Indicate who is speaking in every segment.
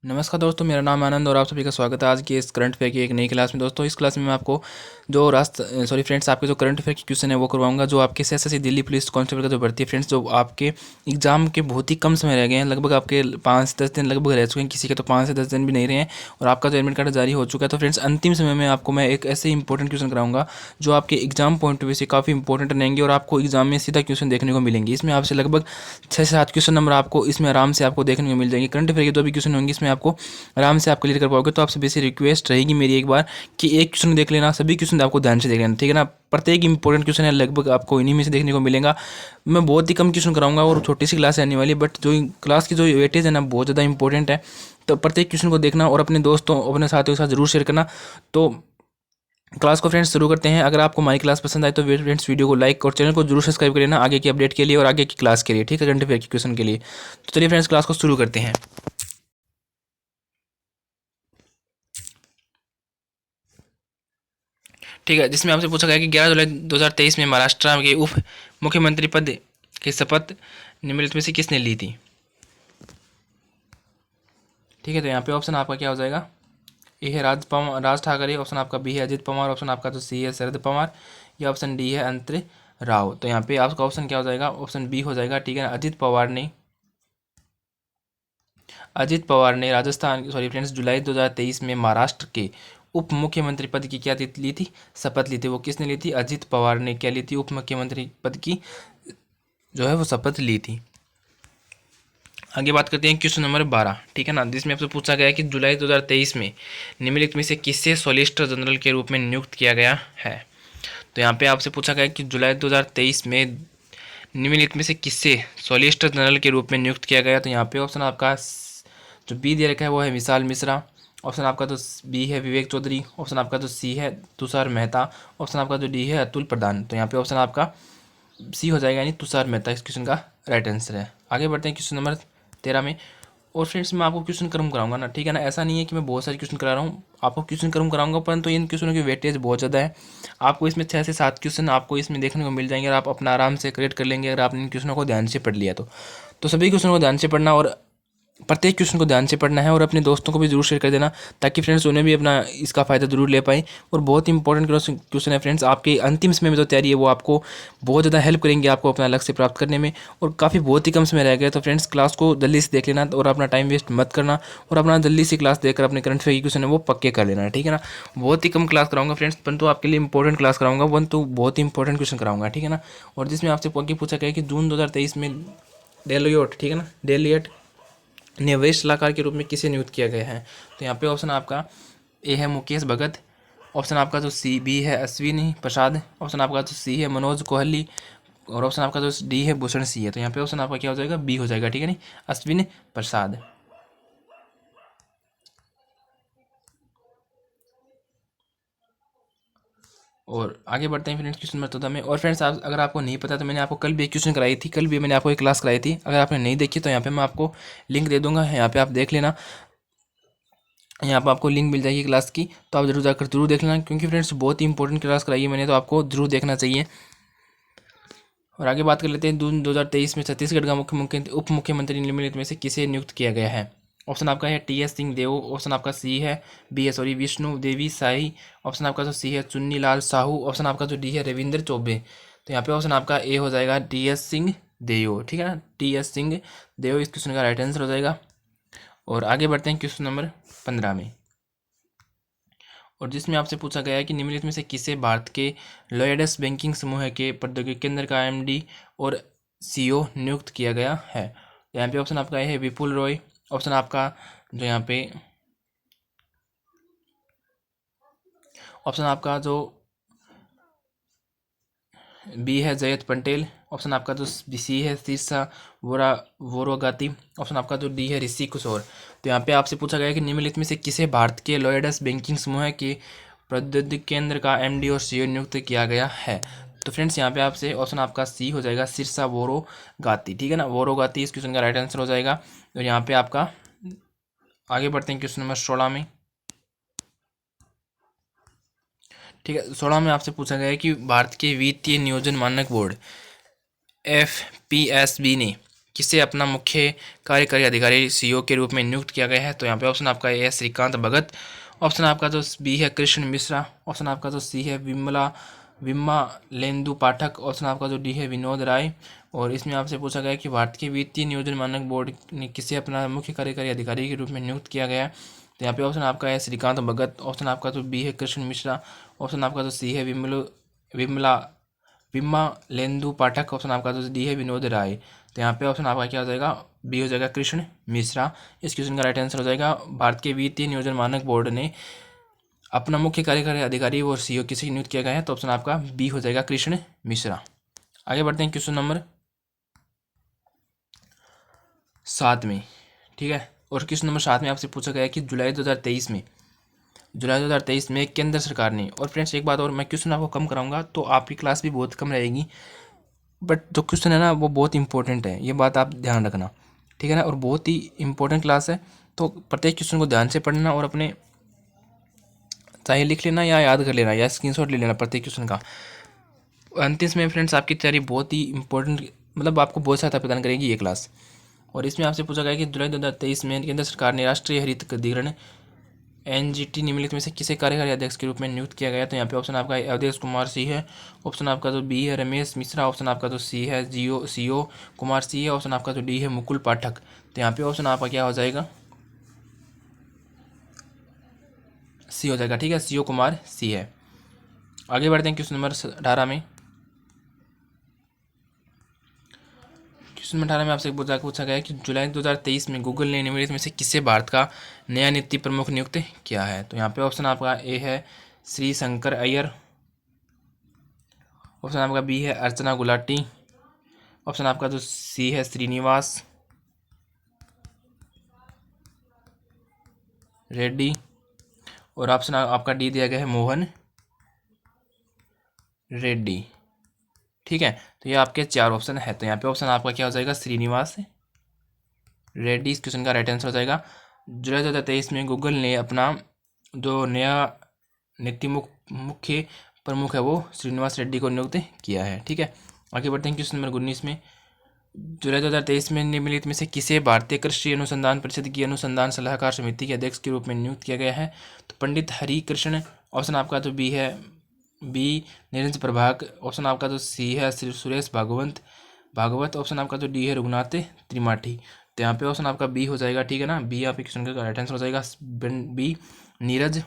Speaker 1: नमस्कार दोस्तों, मेरा नाम आनंद और आप सभी का स्वागत है आज की इस करंट अफेयर की एक नई क्लास में। दोस्तों, इस क्लास में मैं आपको जो फ्रेंड्स, आपके जो करंट अफेयर की क्वेश्चन है वो करवाऊंगा, जो आपके एसएससी दिल्ली पुलिस कांस्टेबल का जो भर्ती है फ्रेंड्स, जो आपके एग्जाम के बहुत ही कम समय रह गए हैं, लगभग आपके 5 से 10 दिन लगभग रह चुके हैं, किसी के तो 5 से 10 दिन भी नहीं रहे हैं और आपका जो एडमिट कार्ड जारी हो चुका है। तो फ्रेंड्स, अंतिम समय में आपको मैं एक ऐसे इंपॉर्टेंट क्वेश्चन कराऊंगा जो आपके एग्जाम पॉइंट ऑफ व्यू से काफ़ी इंपॉर्टेंट रहेंगे और आपको एग्जाम में सीधा क्वेश्चन देखने को मिलेंगे। इसमें आपसे लगभग 6 से 7 क्वेश्चन नंबर आपको इसमें आराम से आपको देखने को मिल जाएंगे। करंट अफेयर के जो भी क्वेश्चन होंगे इसमें आपको आराम से आप क्लियर कर पाओगे। तो आपसे बेसिक रिक्वेस्ट रहेगी मेरी एक बार कि एक क्वेश्चन देख लेना, सभी क्वेश्चन आपको ध्यान से देख लेना, ठीक है ना। प्रत्येक इंपॉर्टेंट क्वेश्चन है, लगभग आपको इन्हीं में से देखने को मिलेगा। मैं बहुत ही कम क्वेश्चन कराऊंगा और छोटी सी क्लास आने वाली है, बट जो क्लास की जो वेटेज है ना बहुत ज़्यादा इंपॉर्टेंट है। तो प्रत्येक क्वेश्चन को देखना और अपने दोस्तों अपने साथियों के साथ जरूर शेयर करना। तो क्लास को फ्रेंड्स शुरू करते हैं। अगर आपको हमारी क्लास पसंद आए तो फ्रेंड्स वीडियो को लाइक और चैनल को जरूर सब्सक्राइब कर लेना आगे की अपडेट के लिए और आगे की क्लास के लिए, ठीक है, करंट अफेयर के क्वेश्चन के लिए। तो चलिए फ्रेंड्स, क्लास को शुरू करते हैं। ठीक है, जिसमें आपसे पूछा गया कि 11 जुलाई 2023 में महाराष्ट्र के उप मुख्यमंत्री पद की शपथ निम्नलिखित में से किसने ली थी। ठीक है, तो यहाँ पे ऑप्शन आपका क्या हो जाएगा। ए है राज ठाकरे, ऑप्शन आपका बी है अजित पवार, ऑप्शन आपका तो सी है शरद पवार, या ऑप्शन डी है अंतर राव। तो यहाँ पे आपका ऑप्शन क्या हो जाएगा, ऑप्शन बी हो जाएगा, ठीक है ना। अजित पवार ने राजस्थान, सॉरी फ्रेंड्स, जुलाई 2023 में महाराष्ट्र के उप मुख्यमंत्री पद की क्या ली थी, शपथ ली थी। वो किसने ली थी, अजित पवार ने क्या ली थी, उप मुख्यमंत्री पद की जो है वो शपथ ली थी। आगे बात करते हैं क्वेश्चन नंबर 12, ठीक है ना, जिसमें आपसे पूछा गया है कि जुलाई 2023 में निम्नलिखित में से किसे सॉलिसिटर जनरल के रूप में नियुक्त किया गया है। तो यहाँ पे आपसे पूछा गया है कि जुलाई 2023 में निम्नलिखित में से किसे सॉलिसिटर जनरल के रूप में नियुक्त किया गया। तो यहाँ पे ऑप्शन आपका जो बी दे रखा है वो है विशाल मिश्रा, ऑप्शन आपका तो बी है विवेक चौधरी, ऑप्शन आपका तो सी है तुषार मेहता, ऑप्शन आपका जो डी है अतुल प्रधान। तो यहाँ पे ऑप्शन आपका सी हो जाएगा, यानी तुषार मेहता इस क्वेश्चन का राइट आंसर है। आगे बढ़ते हैं क्वेश्चन नंबर 13 में। और फ्रेंड्स, मैं आपको क्वेश्चन क्रम कराऊंगा ना, ठीक है ना। ऐसा नहीं है कि मैं बहुत सारे क्वेश्चन करा रहा हूँ, आपको क्वेश्चन क्रम कराऊंगा, परंतु इन क्वेश्चनों की वेटेज बहुत ज़्यादा है। आपको इसमें 6 से 7 क्वेश्चन आपको इसमें देखने को मिल जाएंगे और आप अपना आराम से क्रिएट कर लेंगे अगर आपने इन क्वेश्चनों को ध्यान से पढ़ लिया तो सभी क्वेश्चन को ध्यान से पढ़ना और प्रत्येक क्वेश्चन को ध्यान से पढ़ना है और अपने दोस्तों को भी जरूर शेयर कर देना, ताकि फ्रेंड्स उन्हें भी अपना इसका फ़ायदा जरूर ले पाएँ। और बहुत इंपॉर्टेंट क्वेश्चन है फ्रेंड्स, आपके अंतिम समय में जो तैयारी है वो आपको बहुत ज़्यादा हेल्प करेंगे आपको अपना लक्ष्य प्राप्त करने में। और काफ़ी बहुत ही कम समय रह गया, तो फ्रेंड्स क्लास को जल्दी से देख लेना और अपना टाइम वेस्ट मत करना और अपना जल्दी से क्लास देखकर अपने करंट अफेयर की क्वेश्चन है वो पक्के कर लेना, ठीक है ना। बहुत ही कम क्लास कराऊंगा फ्रेंड्स, परंतु आपके लिए इंपॉर्टेंट क्लास कराऊंगा, परंतु बहुत ही इंपॉर्टेंट क्वेश्चन कराऊंगा, ठीक है ना। और जिसमें आपसे पूछा गया है कि जून 2023 में डेलोयोट, ठीक है ना, डेलियट ने वरिष्ठ सलाहकार के रूप में किसे नियुक्त किया गया है। तो यहाँ पे ऑप्शन आपका ए है मुकेश भगत, ऑप्शन आपका जो सी बी है अश्विनी प्रसाद, ऑप्शन आपका जो सी है मनोज कोहली, और ऑप्शन आपका जो डी है भूषण सी है। तो यहाँ पे ऑप्शन आपका क्या हो जाएगा, बी हो जाएगा, ठीक है नहीं, अश्विनी प्रसाद। और आगे बढ़ते हैं फ्रेंड्स क्वेश्चन नंबर 14 में। और फ्रेंड्स, आप अगर आपको नहीं पता तो मैंने आपको कल भी एक क्वेश्चन कराई थी, कल भी मैंने आपको एक क्लास कराई थी, अगर आपने नहीं देखी तो यहाँ पे मैं आपको लिंक दे दूंगा, यहाँ पे आप देख लेना, यहाँ पर आपको लिंक मिल जाएगी क्लास की, तो आप जरूर जाकर जरूर देख लेना, क्योंकि फ्रेंड्स बहुत ही इंपॉर्टेंट क्लास कराई है मैंने, तो आपको जरूर देखना चाहिए। और आगे बात कर लेते हैं, जून 2023 में छत्तीसगढ़ का उप मुख्यमंत्री निम्नलिखित में से किसे नियुक्त किया गया है। ऑप्शन आपका है टी एस सिंहदेव, ऑप्शन आपका सी है बी है सॉरी विष्णु देवी साई, ऑप्शन आपका जो सी है चुन्नी लाल साहू, ऑप्शन आपका जो डी है रविंद्र चौबे। तो यहाँ पे ऑप्शन आपका ए हो जाएगा टी एस सिंह देव, ठीक है ना, टी एस सिंह देव इस क्वेश्चन का राइट आंसर हो जाएगा। और आगे बढ़ते हैं क्वेश्चन नंबर 15 में। और जिसमें आपसे पूछा गया है कि निम्नलिखित में से किसे भारत के लॉयड्स बैंकिंग समूह के प्रौद्योगिकी केंद्र का एमडी और सीईओ नियुक्त किया गया है। तो यहाँ पे ऑप्शन आपका है विपुल रॉय, ऑप्शन आपका जो यहाँ पे ऑप्शन आपका जो बी है जयत पटेल, ऑप्शन आपका जो सी है शीर्षा वोरोगाती, ऑप्शन आपका जो डी है ऋषि किशोर। तो यहाँ पे आपसे पूछा गया है कि निम्नलिखित में से किसे भारत के लॉयड्स बैंकिंग समूह के प्रौद्योगिकी केंद्र का एमडी और सीईओ नियुक्त किया गया है। तो फ्रेंड्स, यहाँ पे आपसे ऑप्शन आपका सी हो जाएगा शीर्षा वोरोगाती, ठीक है ना, वोरोगाती इस क्वेश्चन का राइट आंसर हो जाएगा। और यहाँ पे आपका आगे बढ़ते हैं क्वेश्चन नंबर 16 में। ठीक है, 16 में आपसे पूछा गया है कि भारत के वित्तीय नियोजन मानक बोर्ड FPSB ने किसे अपना मुख्य कार्यकारी अधिकारी सीईओ के रूप में नियुक्त किया गया है? तो यहाँ पे ऑप्शन आपका ए है श्रीकांत भगत, ऑप्शन आपका जो बी है कृष्ण मिश्रा, ऑप्शन आपका जो सी है विम्मा लेंदु पाठक, ऑप्शन आपका जो डी है विनोद राय। और इसमें आपसे पूछा गया कि भारत के वित्तीय नियोजन मानक बोर्ड ने किसे अपना मुख्य कार्यकारी अधिकारी के रूप में नियुक्त किया गया है? तो यहाँ पे ऑप्शन आपका है श्रीकांत भगत, ऑप्शन आपका जो बी है कृष्ण मिश्रा, ऑप्शन आपका जो सी है विमला विम्मा लेंदु पाठक, ऑप्शन आपका जो डी है विनोद राय। तो यहाँ पे ऑप्शन आपका क्या हो जाएगा? बी हो जाएगा कृष्ण मिश्रा। इस क्वेश्चन का राइट आंसर हो जाएगा भारत के वित्तीय नियोजन मानक बोर्ड ने अपना मुख्य कार्यकारी अधिकारी और सीईओ किसे नियुक्त किया गया है? तो ऑप्शन आपका बी हो जाएगा कृष्ण मिश्रा। आगे बढ़ते हैं क्वेश्चन नंबर 7 में, ठीक है। और क्वेश्चन नंबर 7 में आपसे पूछा गया कि जुलाई 2023 में केंद्र सरकार ने, और फ्रेंड्स एक बात और, मैं क्वेश्चन आपको कम कराऊंगा तो आपकी क्लास भी बहुत कम रहेगी, बट जो क्वेश्चन है ना वो बहुत इंपॉर्टेंट है, ये बात आप ध्यान रखना, ठीक है ना। और बहुत ही इंपॉर्टेंट क्लास है, तो प्रत्येक क्वेश्चन को ध्यान से पढ़ना और अपने चाहे लिख लेना या याद कर लेना या स्क्रीनशॉट ले लेना प्रत्येक क्वेश्चन का। अंतिम में फ्रेंड्स आपकी तैयारी बहुत ही इंपॉर्टेंट, मतलब आपको बहुत सहायता प्रदान करेगी ये क्लास। और इसमें आपसे पूछा गया कि जुलाई 2023 में केंद्र सरकार ने राष्ट्रीय हरित अधिकरण एनजीटी निम्नलिखित में से किसे कार्यकारी अध्यक्ष के रूप में नियुक्त किया गया? तो यहाँ पे ऑप्शन आपका अवधेश कुमार सिंह है, ऑप्शन आपका जो बी है रमेश मिश्रा, ऑप्शन आपका जो सी है सीओ कुमार सिंह है, ऑप्शन आपका जो डी है मुकुल पाठक। तो यहाँ पे ऑप्शन आपका क्या हो जाएगा? सी हो जाएगा, ठीक है, सीओ कुमार सी है। आगे बढ़ते हैं क्वेश्चन नंबर 18 में। क्वेश्चन नंबर 18 में आपसे पूछा गया कि जुलाई 2023 में गूगल ने निम्नलिखित में से किसे भारत का नया नीति प्रमुख नियुक्त किया है? तो यहाँ पे ऑप्शन आपका ए है श्री शंकर अय्यर, ऑप्शन आपका बी है अर्चना गुलाटी, ऑप्शन आपका जो सी है श्रीनिवास रेड्डी, और ऑप्शन आपका डी दिया गया है मोहन रेड्डी, ठीक है। तो ये आपके 4 ऑप्शन है, तो यहाँ पे ऑप्शन आपका क्या हो जाएगा? श्रीनिवास रेड्डी इस क्वेश्चन का राइट आंसर हो जाएगा। जुलाई 2023 में गूगल ने अपना जो नया नीति मुख्य प्रमुख है वो श्रीनिवास रेड्डी को नियुक्त किया है, ठीक है। आगे बढ़ते हैं क्वेश्चन नंबर 19 में। जुलाई 2023 में निम्नलिखित में से किसे भारतीय कृषि अनुसंधान परिषद की अनुसंधान सलाहकार समिति के अध्यक्ष के रूप में नियुक्त किया गया है? तो पंडित हरि कृष्ण, ऑप्शन आपका जो बी है बी निरंज प्रभाग, ऑप्शन आपका जो सी है सुरेश भागवत, ऑप्शन आपका जो डी है रघुनाथ त्रिमाठी। तो यहाँ पे ऑप्शन आपका बी हो जाएगा, ठीक है ना। बी आपके क्वेश्चन का राइट आंसर हो जाएगा, बी नीरज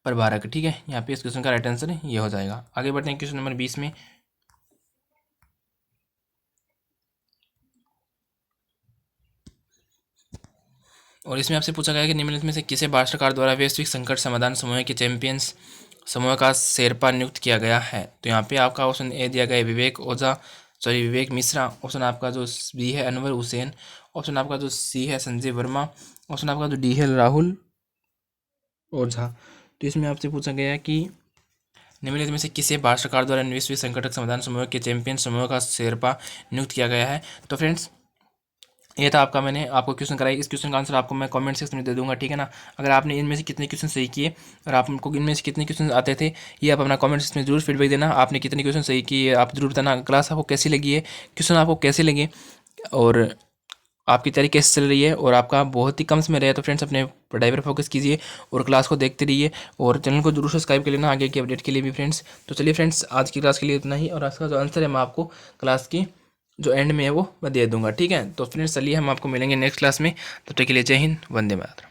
Speaker 1: प्रभारक, ठीक है। यहाँ पे इस क्वेश्चन का राइट आंसर ये हो जाएगा। आगे बढ़ते हैं क्वेश्चन नंबर 20 में। और इसमें आपसे पूछा गया कि निम्नलिखित में से किसे भारत सरकार द्वारा वैश्विक संकट समाधान समूह के चैंपियंस समूह का शेरपा नियुक्त किया गया है? तो यहाँ पे आपका ऑप्शन ए दिया गया है विवेक मिश्रा, ऑप्शन आपका जो बी है अनवर हुसैन, ऑप्शन आपका जो सी है संजय वर्मा, ऑप्शन आपका जो डी है राहुल ओझा। तो इसमें आपसे पूछा गया कि निम्नलिखित में से किसे भारत सरकार द्वारा वैश्विक संकट समाधान समूह के चैंपियन समूह का शेरपा नियुक्त किया गया है? तो फ्रेंड्स ये था आपका, मैंने आपको क्वेश्चन कराई, इस क्वेश्चन का आंसर आपको मैं कमेंट सेक्शन में दे दूंगा, ठीक है ना। अगर आपने इनमें से कितने क्वेश्चन सही किए और आपको इनमें से कितने क्वेश्चन आते थे, ये आप अपना कमेंट सेक्शन में जरूर फीडबैक देना। आपने कितने क्वेश्चन सही किए आप जरूर बताना। क्लास आपको कैसी लगी है, क्वेश्चन आपको कैसे लगे, और आपकी तैयारी कैसे चल रही है, और आपका बहुत ही कम समय रहे तो फ्रेंड्स अपने पढ़ाई पर फोकस कीजिए और क्लास को देखते रहिए, और चैनल को जरूर सब्सक्राइब कर लेना आगे की अपडेट के लिए भी फ्रेंड्स। तो चलिए फ्रेंड्स, आज की क्लास के लिए इतना ही, और आज का जो आंसर है मैं आपको क्लास की जो एंड में है वो मैं दे दूंगा, ठीक है। तो फ्रेंड्स चलिए हम आपको मिलेंगे नेक्स्ट क्लास में, तब तक के लिए जय हिंद, वंदे मातरम।